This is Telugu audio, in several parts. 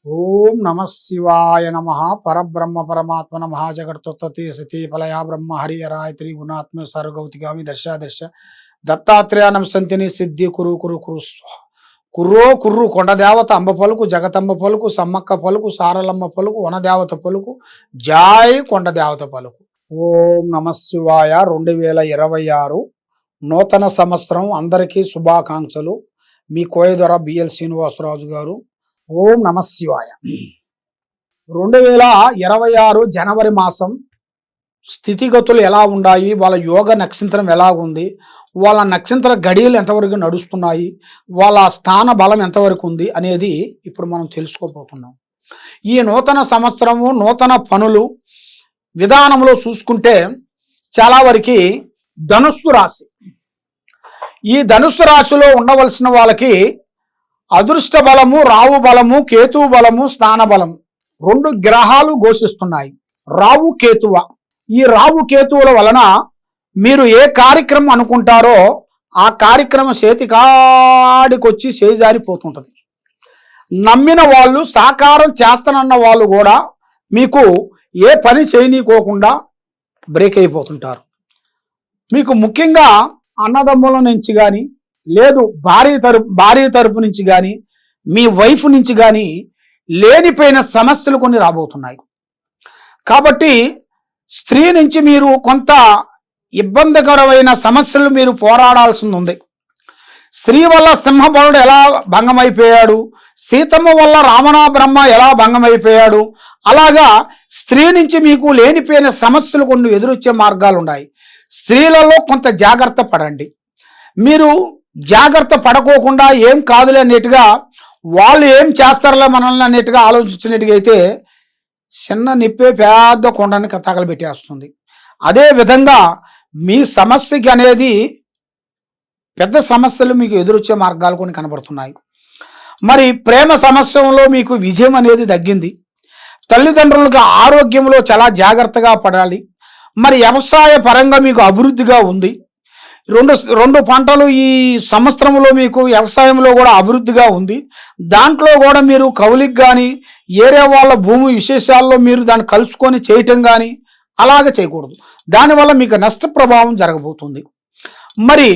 ఓం నమ శివాయ నమ పరబ్రహ్మ పరమాత్మన మహాజగత్తుత్పత్తి సతీ ఫలయా బ్రహ్మ హరిహరాయ త్రిగుణాత్మ సర్వగౌతిగామి దర్శ దత్తాత్రేయానం సంతిని సిద్ధి కురు కురు కురు స్వాహ కుర్రో కుర్రు కొండదేవత అంబ పలుకు జగతంబ పలుకు సమ్మక్క పలుకు సారలమ్మ పలుకు వనదేవత పలుకు జాయ్ కొండదేవత పలుకు. ఓం నమ శివాయ. 2026 నూతన సంవత్సరం అందరికీ శుభాకాంక్షలు. మీ కోయదొర బిఎల్ శ్రీనివాసరాజు గారు. ఓం నమ శివాయ. 2026 జనవరి మాసం స్థితిగతులు ఎలా ఉన్నాయి, వాళ్ళ యోగ నక్షత్రం ఎలా ఉంది, వాళ్ళ నక్షత్ర గడియలు ఎంతవరకు నడుస్తున్నాయి, వాళ్ళ స్థాన బలం ఎంతవరకు ఉంది అనేది ఇప్పుడు మనం తెలుసుకోబోతున్నాం. ఈ నూతన సంవత్సరము నూతన పనులు విధానంలో చూసుకుంటే చాలా వరకు ధనుస్సు రాశి, ఈ ధనుస్సు రాశిలో ఉండవలసిన వాళ్ళకి అదృష్ట బలము, రావు బలము, కేతు బలము, స్థాన బలము 2 గ్రహాలు ఘోషిస్తున్నాయి. రావు కేతువ. ఈ రావు కేతువుల వలన మీరు ఏ కార్యక్రమం అనుకుంటారో ఆ కార్యక్రమం చేతికాడికొచ్చి చేజారిపోతుంటుంది. నమ్మిన వాళ్ళు, సాకారం చేస్తానన్న వాళ్ళు కూడా మీకు ఏ పని చేయనీకోకుండా బ్రేక్ అయిపోతుంటారు. మీకు ముఖ్యంగా అన్నదమ్ముల నుంచి కానీ, లేదు భార్య తరపు నుంచి కానీ, మీ వైఫ్ నుంచి కానీ లేనిపోయిన సమస్యలు కొన్ని రాబోతున్నాయి. కాబట్టి స్త్రీ నుంచి మీరు కొంత ఇబ్బందికరమైన సమస్యలు మీరు పోరాడాల్సి ఉంది. స్త్రీ వల్ల సింహబలుడు ఎలా భంగమైపోయాడు, సీతమ్మ వల్ల రావణ బ్రహ్మ ఎలా భంగమైపోయాడు, అలాగా స్త్రీ నుంచి మీకు లేనిపోయిన సమస్యలు కొన్ని ఎదురొచ్చే మార్గాలు ఉన్నాయి. స్త్రీలలో కొంత జాగ్రత్త పడండి. మీరు జాగ్రత్త పడకోకుండా ఏం కాదులే అన్నట్టుగా, వాళ్ళు ఏం చేస్తారులే మనల్ని అన్నట్టుగా ఆలోచించినట్టుగా అయితే చిన్న నిప్పే పెద్ద కొండని తగలబెట్టేస్తుంది. అదే విధంగా మీ సమస్యకి అనేది పెద్ద సమస్యలు మీకు ఎదురొచ్చే మార్గాలు కొన్ని కనబడుతున్నాయి. మరి ప్రేమ సమస్యలో మీకు విజయం అనేది తగ్గింది. తల్లిదండ్రులకు ఆరోగ్యంలో చాలా జాగ్రత్తగా పడాలి. మరి వ్యవసాయ పరంగా మీకు అభివృద్ధిగా ఉంది. రెండు పంటలు ఈ సంవత్సరంలో మీకు వ్యవసాయంలో కూడా అభివృద్ధిగా ఉంది. దాంట్లో కూడా మీరు కౌలికి కానీ ఏరే వాళ్ళ భూమి విశేషాల్లో మీరు దాన్ని కలుసుకొని చేయటం కానీ అలాగే చేయకూడదు. దానివల్ల మీకు నష్ట ప్రభావం జరగబోతుంది. మరి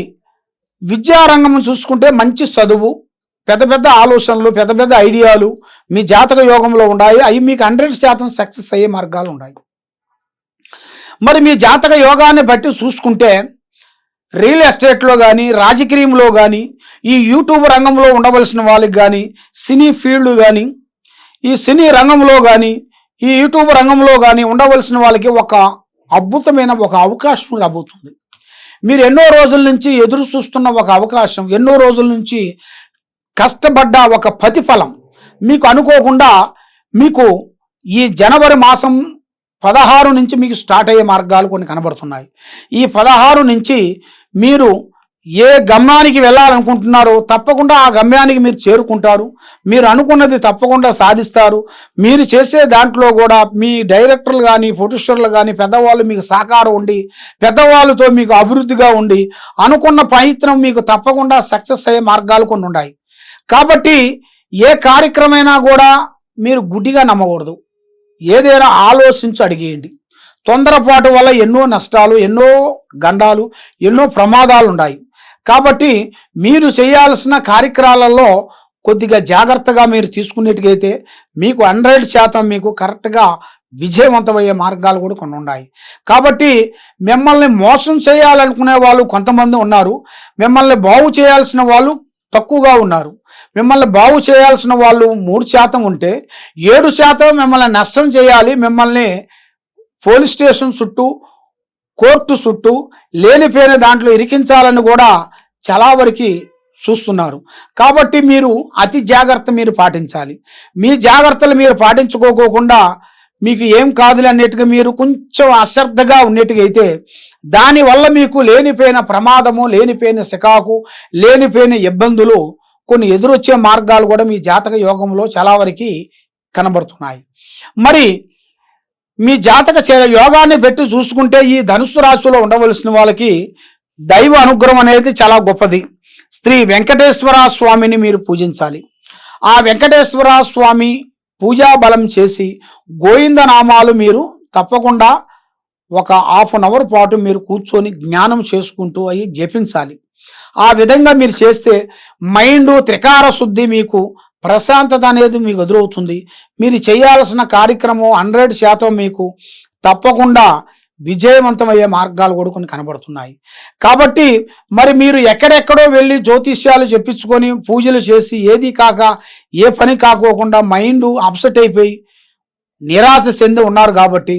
విద్యారంగం చూసుకుంటే మంచి చదువు, పెద్ద పెద్ద ఆలోచనలు, పెద్ద పెద్ద ఐడియాలు మీ జాతక యోగంలో ఉన్నాయి. అవి మీకు 100% సక్సెస్ అయ్యే మార్గాలు ఉన్నాయి. మరి మీ జాతక యోగాన్ని బట్టి చూసుకుంటే రియల్ ఎస్టేట్లో కానీ, రాజకీయంలో కానీ, ఈ యూట్యూబ్ రంగంలో ఉండవలసిన వాళ్ళకి కానీ, సినీ ఫీల్డ్ కానీ, ఈ సినీ రంగంలో కానీ, ఈ యూట్యూబ్ రంగంలో కానీ ఉండవలసిన వాళ్ళకి ఒక అద్భుతమైన ఒక అవకాశం రాబోతుంది. మీరు ఎన్నో రోజుల నుంచి ఎదురు చూస్తున్న ఒక అవకాశం, ఎన్నో రోజుల నుంచి కష్టపడ్డ ఒక ప్రతిఫలం మీకు అనుకోకుండా మీకు ఈ జనవరి మాసం 16 నుంచి మీకు స్టార్ట్ అయ్యే మార్గాలు కొన్ని కనబడుతున్నాయి. ఈ 16 నుంచి మీరు ఏ గమ్యానికి వెళ్ళాలనుకుంటున్నారో తప్పకుండా ఆ గమ్యానికి మీరు చేరుకుంటారు. మీరు అనుకున్నది తప్పకుండా సాధిస్తారు. మీరు చేసే దాంట్లో కూడా మీ డైరెక్టర్లు కానీ, ప్రొడ్యూసర్లు కానీ, పెద్దవాళ్ళు మీకు సహకారం ఉండి, పెద్దవాళ్ళతో మీకు అభివృద్ధిగా ఉండి అనుకున్న ప్రయత్నం మీకు తప్పకుండా సక్సెస్ అయ్యే మార్గాలు కొన్ని ఉన్నాయి. కాబట్టి ఏ కార్యక్రమైనా కూడా మీరు గుడ్డిగా నమ్మకూడదు. ఏదైనా ఆలోచించి అడిగేయండి. తొందరపాటు వల్ల ఎన్నో నష్టాలు, ఎన్నో గండాలు, ఎన్నో ప్రమాదాలు ఉన్నాయి. కాబట్టి మీరు చేయాల్సిన కార్యక్రమాలలో కొద్దిగా జాగ్రత్తగా మీరు తీసుకునేట్టుగైతే మీకు 100% మీకు కరెక్ట్గా విజయవంతమయ్యే మార్గాలు కూడా కొన్ని ఉన్నాయి. కాబట్టి మిమ్మల్ని మోసం చేయాలనుకునే వాళ్ళు కొంతమంది ఉన్నారు. మిమ్మల్ని బాగు చేయాల్సిన వాళ్ళు తక్కువగా ఉన్నారు. మిమ్మల్ని బాగు చేయాల్సిన వాళ్ళు 3% ఉంటే 7% మిమ్మల్ని నష్టం చేయాలి, మిమ్మల్ని పోలీస్ స్టేషన్ చుట్టూ, కోర్టు చుట్టూ లేనిపోయిన దాంట్లో ఇరికించాలని కూడా చాలా వరకు చూస్తున్నారు. కాబట్టి మీరు అతి జాగ్రత్త మీరు పాటించాలి. మీ జాగ్రత్తలు మీరు పాటించుకోకుండా మీకు ఏం కాదులే అన్నట్టుగా మీరు కొంచెం అశ్రద్ధగా ఉన్నట్టుగా అయితే దానివల్ల మీకు లేనిపోయిన ప్రమాదము, లేనిపోయిన సికాకు, లేనిపోయిన ఇబ్బందులు కొన్ని ఎదురొచ్చే మార్గాలు కూడా మీ జాతక యోగంలో చాలా వరకు కనబడుతున్నాయి. మరి మీ జాతక యోగాన్ని పెట్టి చూసుకుంటే ఈ ధనుస్సు రాశిలో ఉండవలసిన వాళ్ళకి దైవ అనుగ్రహం అనేది చాలా గొప్పది. శ్రీ వెంకటేశ్వర స్వామిని మీరు పూజించాలి. ఆ వెంకటేశ్వర స్వామి పూజా బలం చేసి గోవింద నామాలు మీరు తప్పకుండా ఒక హాఫ్ అన్ అవర్ పాటు మీరు కూర్చొని జ్ఞానం చేసుకుంటూ అవి జపించాలి. ఆ విధంగా మీరు చేస్తే మైండ్ త్రికార శుద్ధి, మీకు ప్రశాంతత అనేది మీకు ఎదురవుతుంది. మీరు చేయాల్సిన కార్యక్రమం 100% మీకు తప్పకుండా విజయవంతమయ్యే మార్గాలు కూడా కొన్ని కనబడుతున్నాయి. కాబట్టి మరి మీరు ఎక్కడెక్కడో వెళ్ళి జ్యోతిష్యాలు చెప్పించుకొని పూజలు చేసి ఏది కాక ఏ పని కాకోకుండా మైండ్ అప్సెట్ అయిపోయి నిరాశ చెంది ఉన్నారు. కాబట్టి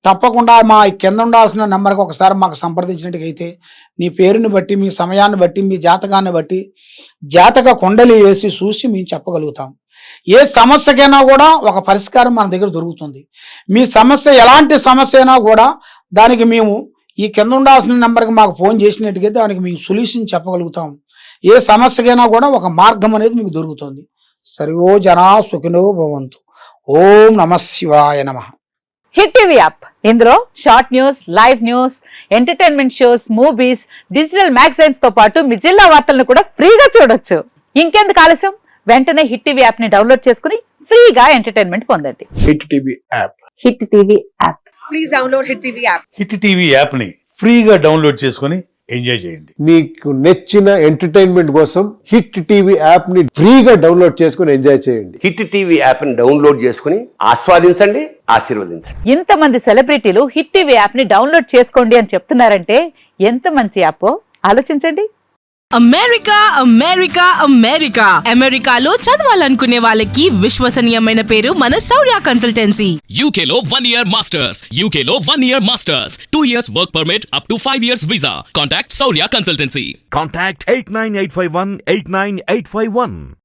తప్పకుండా మా కింద ఉండాల్సిన నెంబర్కి ఒకసారి మాకు సంప్రదించినట్టుగైతే నీ పేరుని బట్టి, మీ సమయాన్ని బట్టి, మీ జాతకాన్ని బట్టి జాతక కుండలి వేసి చూసి మేము చెప్పగలుగుతాం. ఏ సమస్యకైనా కూడా ఒక పరిష్కారం మన దగ్గర దొరుకుతుంది. మీ సమస్య ఎలాంటి సమస్య అయినా కూడా దానికి మేము ఈ కింద ఉండాల్సిన నెంబర్కి మాకు ఫోన్ చేసినట్టుగైతే దానికి మేము సొల్యూషన్ చెప్పగలుగుతాం. ఏ సమస్యకైనా కూడా ఒక మార్గం అనేది మీకు దొరుకుతుంది. సర్వో జనా సుఖినో భవంతు. ఓం నమః శివాయ నమః. హిట్ టీవీ యాప్, ఇందులో short news, live news, entertainment shows, movies, digital magazines తో పాటు మీ జిల్లా వార్తలను కూడా ఫ్రీగా చూడొచ్చు. ఇంకెందుకు ఆలస్యం, వెంటనే హిట్ టీవీ యాప్ ని డౌన్లోడ్ చేసుకుని ఫ్రీగా ఎంటర్టైన్మెంట్ పొందండి. Hit TV app. Hit TV app. Please download hit TV app. Hit TV app ని ఫ్రీగా డౌన్లోడ్ చేసుకొని ఎంజాయ్ చేయండి. మీకు నచ్చిన ఎంటర్టైన్మెంట్ కోసం హిట్ టీవీ యాప్ ని ఫ్రీగా డౌన్లోడ్ చేసుకుని ఎంజాయ్ చేయండి. హిట్ టీవీ యాప్ ని డౌన్లోడ్ చేసుకుని ఆస్వాదించండి, ఆశీర్వదించండి. ఇంతమంది సెలబ్రిటీలు హిట్ టీవీ యాప్ ని డౌన్లోడ్ చేసుకోండి అని చెప్తున్నారంటే ఎంత మంచి యాప్ ఆలోచించండి. అమెరికా అమెరికా అమెరికా అమెరికాలో చదవాలనుకునే వాళ్ళకి విశ్వసనీయమైన పేరు మన శౌర్య కన్సల్టెన్సీ. UK లో 1 year masters. UK లో 1 year masters. 2 years work permit up to 5 years visa. Contact Saurya Consultancy. Contact 89851 89851.